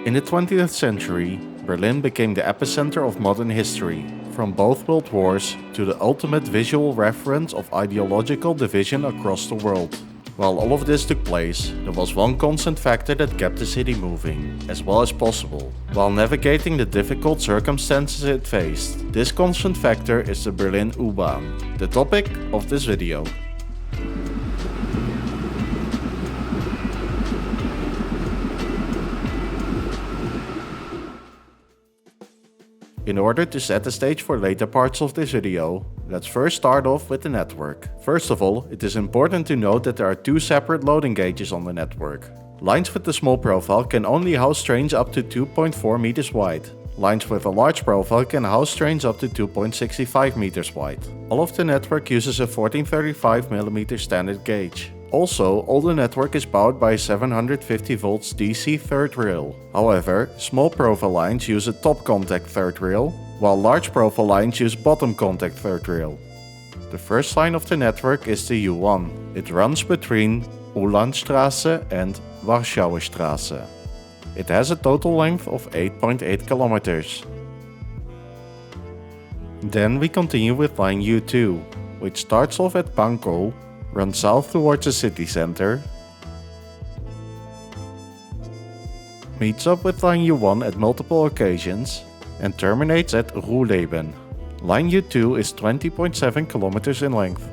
In the 20th century, Berlin became the epicenter of modern history, from both world wars to the ultimate visual reference of ideological division across the world. While all of this took place, there was one constant factor that kept the city moving, as well as possible, while navigating the difficult circumstances it faced. This constant factor is the Berlin U-Bahn, the topic of this video. In order to set the stage for later parts of this video, let's first start off with the network. First of all, it is important to note that there are two separate loading gauges on the network. Lines with the small profile can only house trains up to 2.4 meters wide. Lines with a large profile can house trains up to 2.65 meters wide. All of the network uses a 1435mm standard gauge. Also, all the network is powered by a 750 volts DC third rail. However, small profile lines use a top contact third rail, while large profile lines use bottom contact third rail. The first line of the network is the U1. It runs between Ulanstraße and Warschauerstraße. It has a total length of 8.8 kilometers. Then we continue with line U2, which starts off at Pankow, runs south towards the city center, meets up with line U1 at multiple occasions, and terminates at Ruhleben. Line U2 is 20.7 kilometers in length.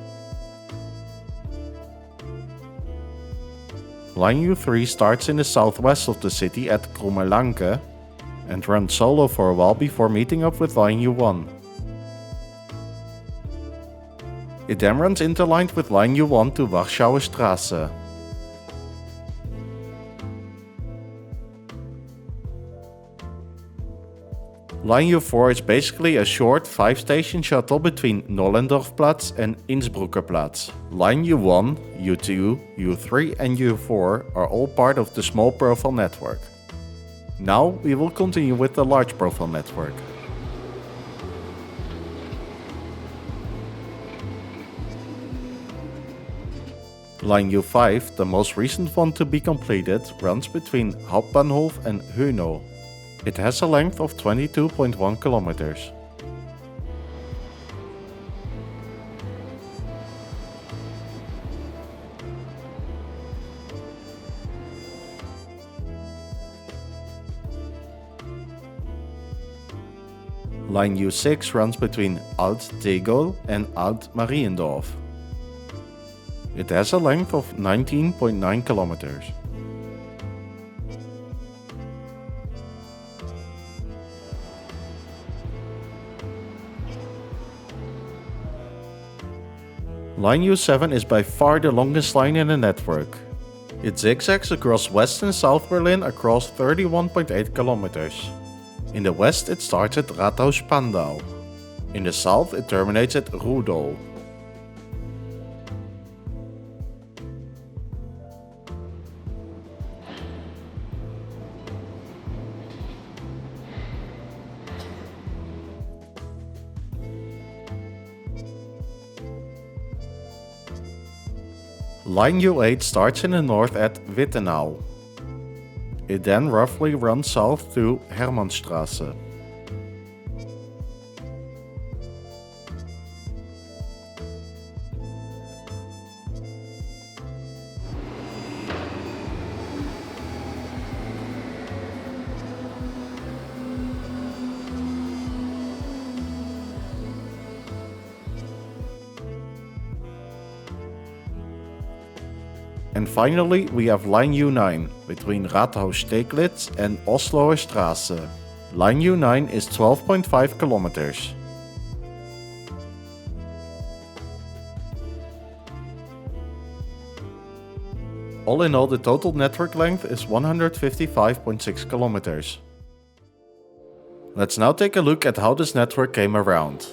Line U3 starts in the southwest of the city at Krummelanke and runs solo for a while before meeting up with line U1. It then runs interlined with line U1 to Warschauerstraße. Line U4 is basically a short 5-station shuttle between Nollendorfplatz and Innsbruckerplatz. Line U1, U2, U3 and U4 are all part of the small profile network. Now we will continue with the large profile network. Line U5, the most recent one to be completed, runs between Hauptbahnhof and Hönow. It has a length of 22.1 kilometers. Line U6 runs between Alt-Tegel and Alt-Mariendorf. It has a length of 19.9 kilometers. Line U7 is by far the longest line in the network. It zigzags across West and South Berlin across 31.8 kilometers. In the west it starts at Rathaus-Spandau. In the south it terminates at Rudow. Line U8 starts in the north at Wittenau. It then roughly runs south to Hermannstraße. And finally, we have line U9 between Rathaus-Steglitz and Osloer Straße. Line U9 is 12.5 kilometers. All in all, the total network length is 155.6 kilometers. Let's now take a look at how this network came around.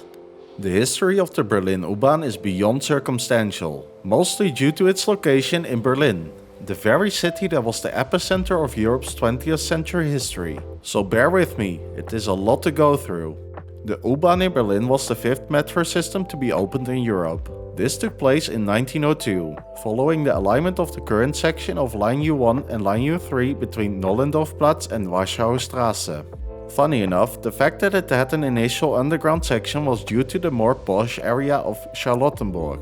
The history of the Berlin U-Bahn is beyond circumstantial, mostly due to its location in Berlin, the very city that was the epicenter of Europe's 20th century history. So bear with me, it is a lot to go through. The U-Bahn in Berlin was the fifth metro system to be opened in Europe. This took place in 1902, following the alignment of the current section of line U1 and line U3 between Nollendorfplatz and Warschauer Straße. Funny enough, the fact that it had an initial underground section was due to the more posh area of Charlottenburg.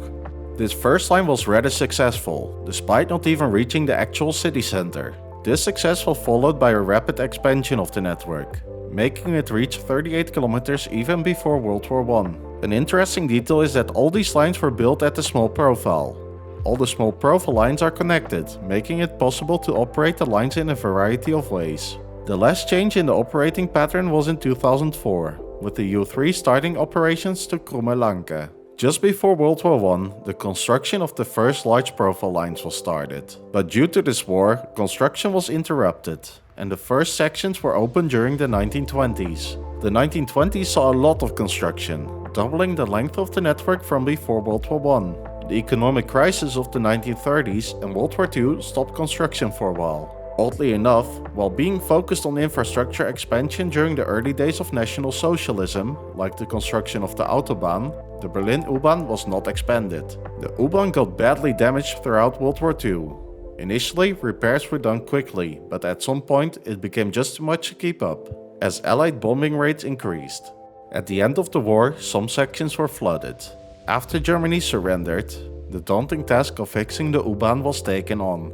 This first line was rather successful, despite not even reaching the actual city center. This success was followed by a rapid expansion of the network, making it reach 38 kilometers even before World War I. An interesting detail is that all these lines were built at a small profile. All the small profile lines are connected, making it possible to operate the lines in a variety of ways. The last change in the operating pattern was in 2004, with the U3 starting operations to Krumme-Lanke. Just before World War I, the construction of the first large profile lines was started. But due to this war, construction was interrupted, and the first sections were opened during the 1920s. The 1920s saw a lot of construction, doubling the length of the network from before World War I. The economic crisis of the 1930s and World War II stopped construction for a while. Oddly enough, while being focused on infrastructure expansion during the early days of National Socialism, like the construction of the Autobahn, the Berlin U-Bahn was not expanded. The U-Bahn got badly damaged throughout World War II. Initially, repairs were done quickly, but at some point it became just too much to keep up, as Allied bombing rates increased. At the end of the war, some sections were flooded. After Germany surrendered, the daunting task of fixing the U-Bahn was taken on.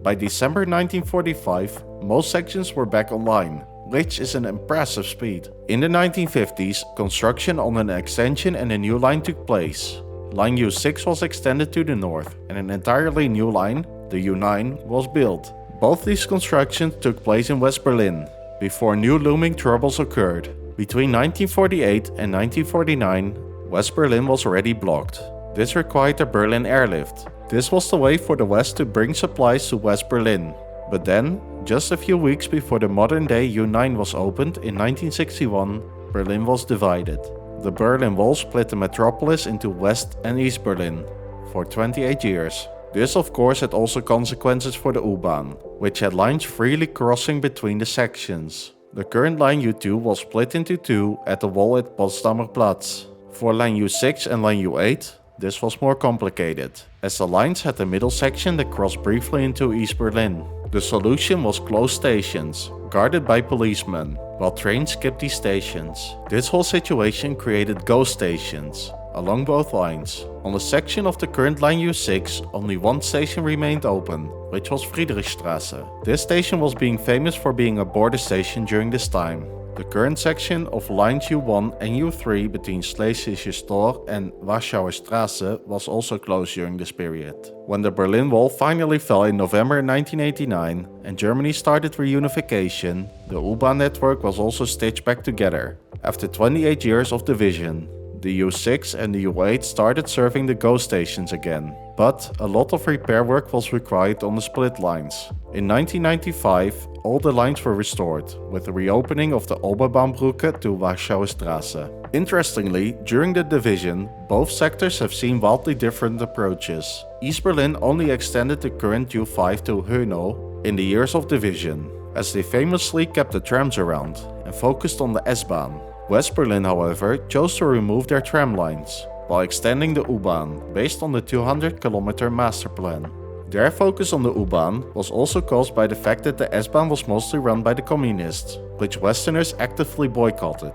By December 1945, most sections were back online, which is an impressive speed. In the 1950s, construction on an extension and a new line took place. Line U6 was extended to the north, and an entirely new line, the U9, was built. Both these constructions took place in West Berlin, before new looming troubles occurred. Between 1948 and 1949, West Berlin was already blocked. This required a Berlin airlift. This was the way for the West to bring supplies to West Berlin. But then, just a few weeks before the modern-day U9 was opened in 1961, Berlin was divided. The Berlin Wall split the metropolis into West and East Berlin for 28 years. This of course had also consequences for the U-Bahn, which had lines freely crossing between the sections. The current line U2 was split into two at the wall at Potsdamer Platz. For line U6 and line U8, this was more complicated, as the lines had a middle section that crossed briefly into East Berlin. The solution was closed stations, guarded by policemen, while trains skipped these stations. This whole situation created ghost stations along both lines. On the section of the current line U6, only one station remained open, which was Friedrichstraße. This station was being famous for being a border station during this time. The current section of lines U1 and U3 between Schlesische Tor and Warschauer Straße was also closed during this period. When the Berlin Wall finally fell in November 1989 and Germany started reunification, the U-Bahn network was also stitched back together. After 28 years of division, the U6 and the U8 started serving the GO stations again, but a lot of repair work was required on the split lines. In 1995, all the lines were restored, with the reopening of the Oberbaumbrücke to Warschauer Straße. Interestingly, during the division, both sectors have seen wildly different approaches. East Berlin only extended the current U5 to Hönow in the years of division, as they famously kept the trams around and focused on the S-Bahn. West Berlin, however, chose to remove their tram lines, while extending the U-Bahn, based on the 200-kilometer master plan. Their focus on the U-Bahn was also caused by the fact that the S-Bahn was mostly run by the communists, which Westerners actively boycotted.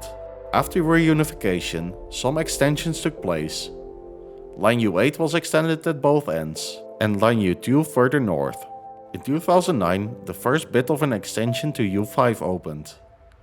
After reunification, some extensions took place. Line U8 was extended at both ends, and Line U2 further north. In 2009, the first bit of an extension to U5 opened,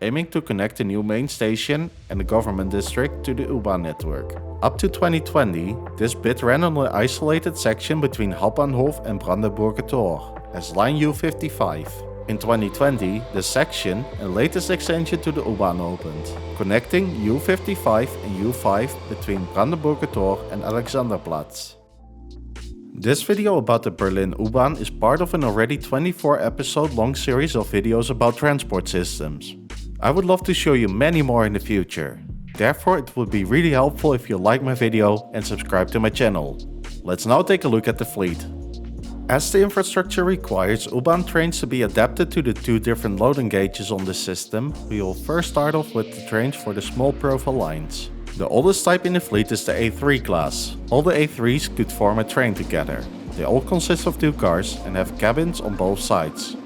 aiming to connect the new main station and the government district to the U-Bahn network. Up to 2020, this bit ran on an isolated section between Hauptbahnhof and Brandenburger Tor as line U55. In 2020, the section and latest extension to the U-Bahn opened, connecting U55 and U5 between Brandenburger Tor and Alexanderplatz. This video about the Berlin U-Bahn is part of an already 24-episode long series of videos about transport systems. I would love to show you many more in the future. Therefore, it would be really helpful if you like my video and subscribe to my channel. Let's now take a look at the fleet. As the infrastructure requires U-Bahn trains to be adapted to the two different loading gauges on the system, we will first start off with the trains for the small profile lines. The oldest type in the fleet is the A3 class. All the A3s could form a train together. They all consist of 2 cars and have cabins on both sides.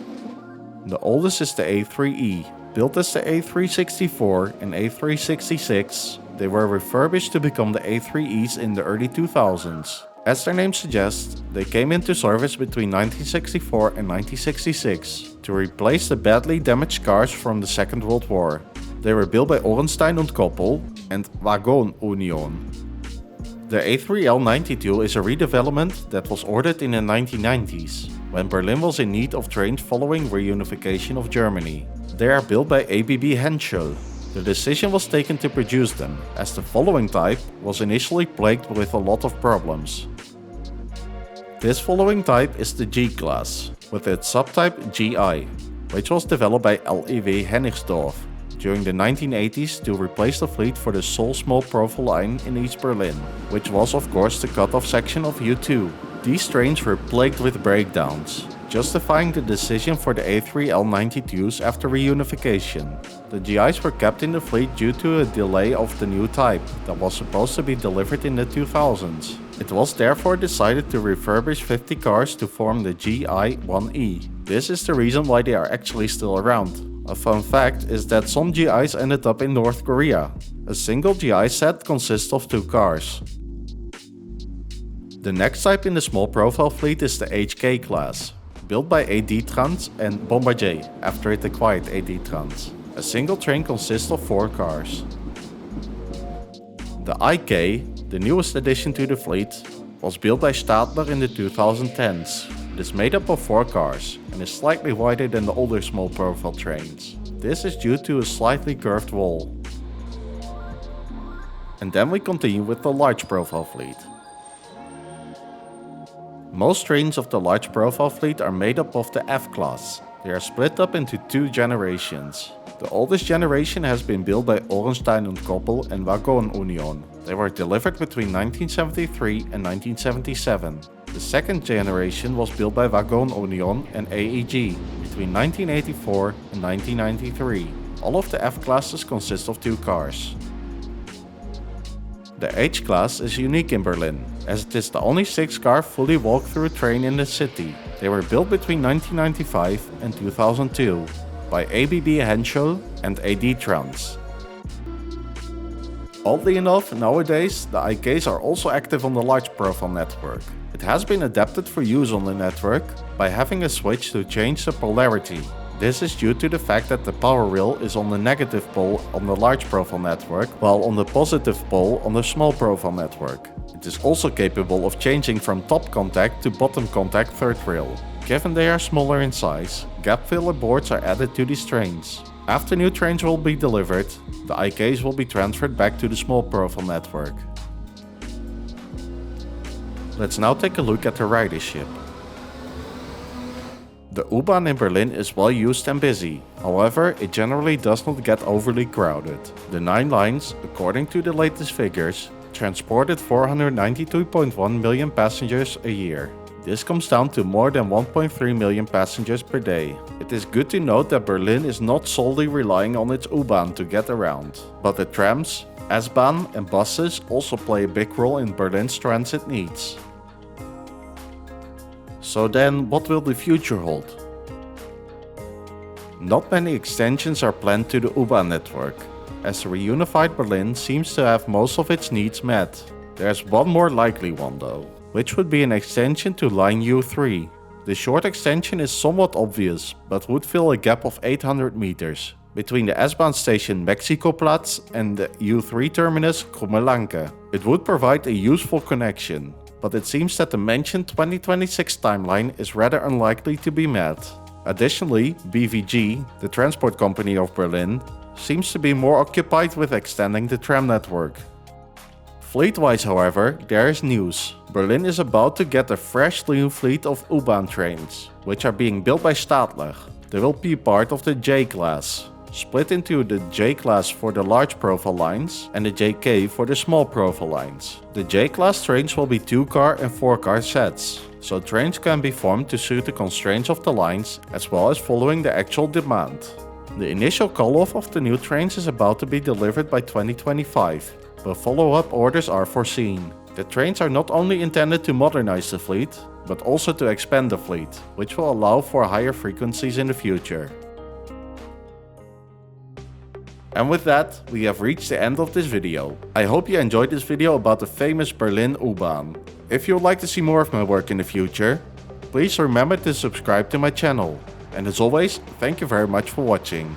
The oldest is the A3E. Built as the A364 and A366, they were refurbished to become the A3Es in the early 2000s. As their name suggests, they came into service between 1964 and 1966 to replace the badly damaged cars from the Second World War. They were built by Ornstein und Koppel and Wagon Union. The A3L92 is a redevelopment that was ordered in the 1990s, when Berlin was in need of trains following reunification of Germany. They are built by ABB Henschel. The decision was taken to produce them, as the following type was initially plagued with a lot of problems. This following type is the G-class, with its subtype GI, which was developed by LEW Hennigsdorf during the 1980s to replace the fleet for the Sol small profile line in East Berlin, which was of course the cut-off section of U2. These trains were plagued with breakdowns, justifying the decision for the A3L92s after reunification. The GIs were kept in the fleet due to a delay of the new type that was supposed to be delivered in the 2000s. It was therefore decided to refurbish 50 cars to form the GI-1E. This is the reason why they are actually still around. A fun fact is that some GIs ended up in North Korea. A single GI set consists of 2 cars. The next type in the small profile fleet is the HK class, built by AD Trans and Bombardier after it acquired AD Trans. A single train consists of 4 cars. The IK, the newest addition to the fleet, was built by Stadler in the 2010s. It is made up of 4 cars and is slightly wider than the older small profile trains. This is due to a slightly curved wall. And then we continue with the large profile fleet. Most trains of the large profile fleet are made up of the F class. They are split up into 2 generations. The oldest generation has been built by Ornstein und Koppel and Wagon Union. They were delivered between 1973 and 1977. The second generation was built by Wagon Union and AEG between 1984 and 1993. All of the F classes consist of 2 cars. The H class is unique in Berlin, as it is the only 6-car fully walk-through train in the city. They were built between 1995 and 2002 by ABB Henschel and AD Trans. Oddly enough, nowadays the IKs are also active on the large profile network. It has been adapted for use on the network by having a switch to change the polarity. This is due to the fact that the power rail is on the negative pole on the large profile network, while on the positive pole on the small profile network. It is also capable of changing from top contact to bottom contact third rail. Given they are smaller in size, gap filler boards are added to these trains. After new trains will be delivered, the IKs will be transferred back to the small profile network. Let's now take a look at the ridership. The U-Bahn in Berlin is well used and busy, however it generally does not get overly crowded. The 9 lines, according to the latest figures, transported 492.1 million passengers a year. This comes down to more than 1.3 million passengers per day. It is good to note that Berlin is not solely relying on its U-Bahn to get around, but the trams, S-Bahn and buses also play a big role in Berlin's transit needs. So then, what will the future hold? Not many extensions are planned to the U-Bahn network, as the reunified Berlin seems to have most of its needs met. There's one more likely one though, which would be an extension to line U3. The short extension is somewhat obvious, but would fill a gap of 800 meters between the S-Bahn station Mexikoplatz and the U3 terminus Krummelanke. It would provide a useful connection, but it seems that the mentioned 2026 timeline is rather unlikely to be met. Additionally, BVG, the transport company of Berlin, seems to be more occupied with extending the tram network. Fleet-wise, however, there is news. Berlin is about to get a fresh new fleet of U-Bahn trains, which are being built by Stadler. They will be part of the J-class, split into the J-class for the large profile lines and the JK for the small profile lines. The J-class trains will be 2-car and 4-car sets, so trains can be formed to suit the constraints of the lines as well as following the actual demand. The initial call-off of the new trains is about to be delivered by 2025, but follow-up orders are foreseen. The trains are not only intended to modernize the fleet, but also to expand the fleet, which will allow for higher frequencies in the future. And with that, we have reached the end of this video. I hope you enjoyed this video about the famous Berlin U-Bahn. If you would like to see more of my work in the future, please remember to subscribe to my channel. And as always, thank you very much for watching.